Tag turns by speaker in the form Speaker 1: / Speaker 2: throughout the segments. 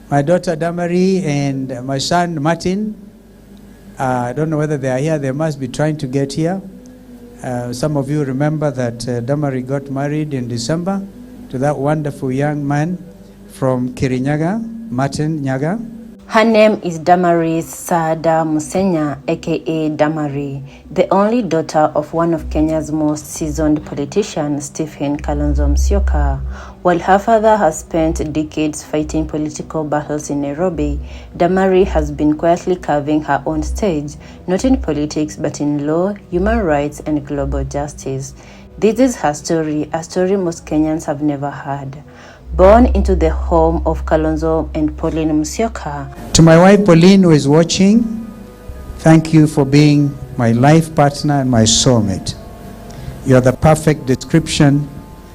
Speaker 1: My daughter Damari and my son Martin, I don't know whether they are here. They must be trying to get here. Some of you remember that Damari got married in December to that wonderful young man from Kirinyaga, Martin Nyaga.
Speaker 2: Her name is Damari Saada Musenya, aka Damari, the only daughter of one of Kenya's most seasoned politicians, Stephen Kalonzo Musyoka. While her father has spent decades fighting political battles in Nairobi, Damari has been quietly carving her own stage, not in politics but in law, human rights, and global justice. This is her story, a story most Kenyans have never heard. Born into the home of Kalonzo and Pauline Musyoka.
Speaker 1: To my wife Pauline, who is watching, thank you for being my life partner and my soulmate. You are the perfect description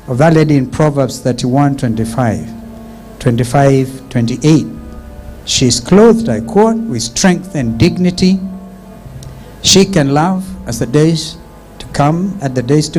Speaker 1: of that lady in Proverbs 31:25, 28. She is clothed, I quote, with strength and dignity. She can love as the days to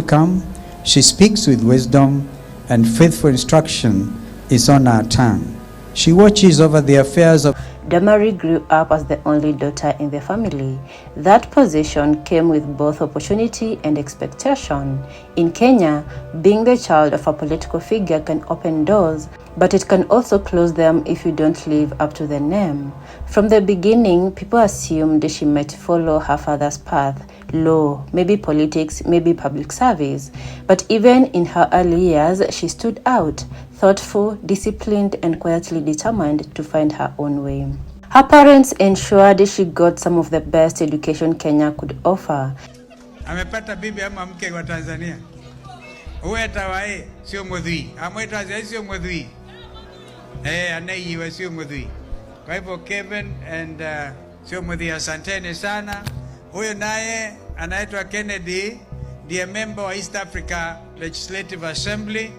Speaker 1: come. She speaks with wisdom, and faithful instruction is on her tongue. She watches over the affairs of...
Speaker 2: Damari grew up as the only daughter in the family. That position came with both opportunity and expectation. In Kenya, being the child of a political figure can open doors, but it can also close them if you don't live up to the name. From the beginning, people assumed she might follow her father's path, law, maybe politics, maybe public service. But even in her early years, she stood out, thoughtful, disciplined, and quietly determined to find her own way. Her parents ensured she got some of the best education Kenya could offer.
Speaker 1: Amepata bibi ama mke wa Tanzania. Uwe tawae sio mudhui. Amweta sio mudhui. Anaiwa sio mudhui. Kwa hivyo Kevin and sio mudhui, asanteni sana. Huyo naye anaitwa Kennedy, ndiye member wa East Africa Legislative Assembly,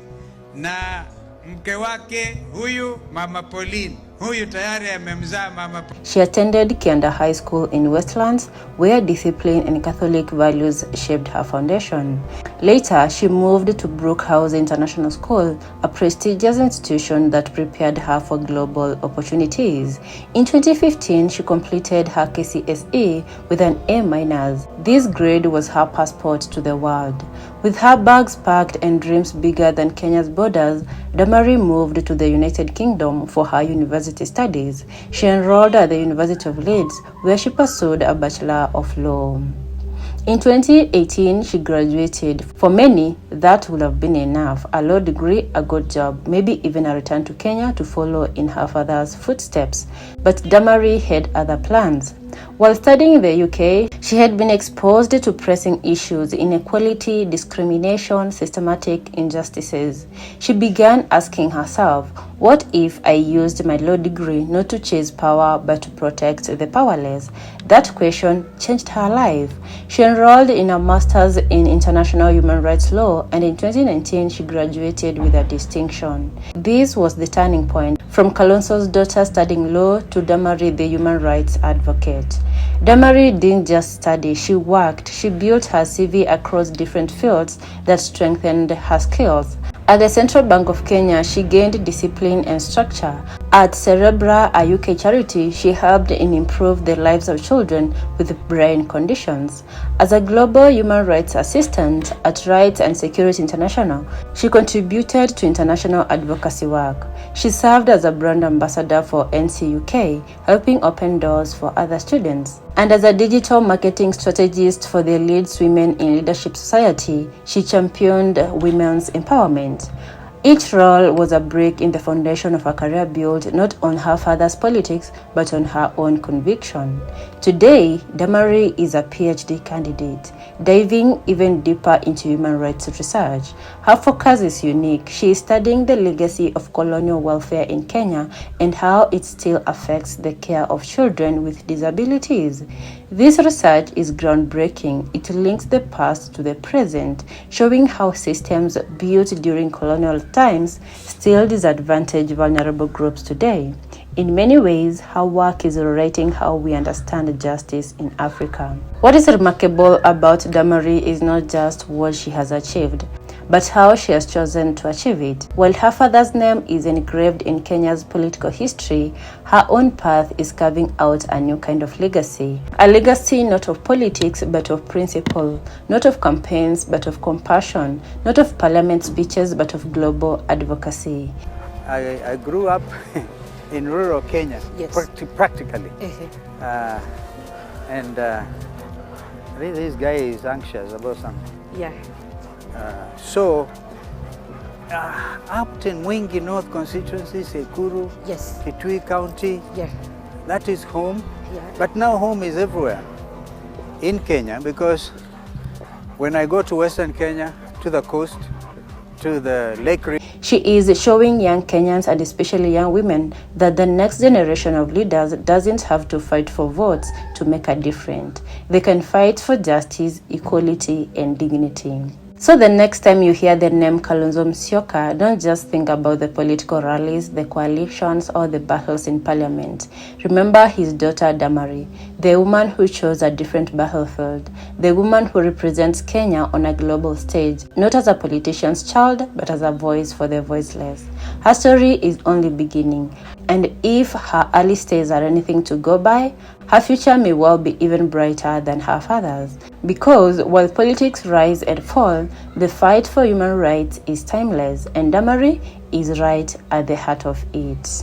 Speaker 1: na mke wake huyu Mama Pauline. Huyu tayari amemzaa Mama.
Speaker 2: She attended Kianda High School in Westlands, where discipline and Catholic values shaped her foundation. Later, she moved to Brookhouse International School, a prestigious institution that prepared her for global opportunities. In 2015, she completed her KCSE with an A-. This grade was her passport to the world. With her bags packed and dreams bigger than Kenya's borders, Damari moved to the United Kingdom for her university studies. She enrolled at the University of Leeds, where she pursued a Bachelor of Law. In 2018, she graduated. For many, that would have been enough: a law degree, a good job, maybe even a return to Kenya to follow in her father's footsteps. But Damari had other plans. While studying in the UK, she had been exposed to pressing issues: inequality, discrimination, systematic injustices. She began asking herself, what if I used my law degree not to chase power but to protect the powerless? That question changed her life. She enrolled in a master's in international human rights law, and in 2019 she graduated with a distinction. This was the turning point, from Kalonzo's daughter studying law to Damari, the human rights advocate. Damari didn't just study, she worked. She built her CV across different fields that strengthened her skills. At the Central Bank of Kenya, she gained discipline and structure. At Cerebra, a UK charity, she helped in improve the lives of children with brain conditions. As a global human rights assistant at Rights and Security International, she contributed to international advocacy work. She served as a brand ambassador for NCUK, helping open doors for other students. And as a digital marketing strategist for the Leeds Women in Leadership Society, she championed women's empowerment. Each role was a brick in the foundation of her career built not on her father's politics, but on her own conviction. Today, Damari is a PhD candidate, diving even deeper into human rights research. Her focus is unique. She is studying the legacy of colonial welfare in Kenya and how it still affects the care of children with disabilities. This research is groundbreaking. It links the past to the present, showing how systems built during colonial times still disadvantage vulnerable groups today. In many ways, her work is rewriting how we understand justice in Africa. What is remarkable about Damari is not just what she has achieved, but how she has chosen to achieve it. While her father's name is engraved in Kenya's political history, her own path is carving out a new kind of legacy. A legacy not of politics but of principle, not of campaigns but of compassion, not of parliament speeches but of global advocacy.
Speaker 3: I grew up in rural Kenya,
Speaker 2: Yes.
Speaker 3: practically. And I think this guy is anxious about something.
Speaker 2: Yeah.
Speaker 3: So, up in Mwingi North constituency, Sekuru,
Speaker 2: Yes.
Speaker 3: Kitui County,
Speaker 2: Yeah.
Speaker 3: that is home.
Speaker 2: Yeah.
Speaker 3: But now home is everywhere in Kenya, because when I go to Western Kenya, to the coast, to the lake region,
Speaker 2: She is showing young Kenyans and especially young women that the next generation of leaders doesn't have to fight for votes to make a difference. They can fight for justice, equality, and dignity. So the next time you hear the name Kalonzo Musyoka, don't just think about the political rallies, the coalitions, or the battles in parliament. Remember his daughter Damari, the woman who chose a different battlefield, the woman who represents Kenya on a global stage, not as a politician's child, but as a voice for the voiceless. Her story is only beginning, and if her early stages are anything to go by, her future may well be even brighter than her father's. Because while politics rise and fall, the fight for human rights is timeless, and Damari is right at the heart of it.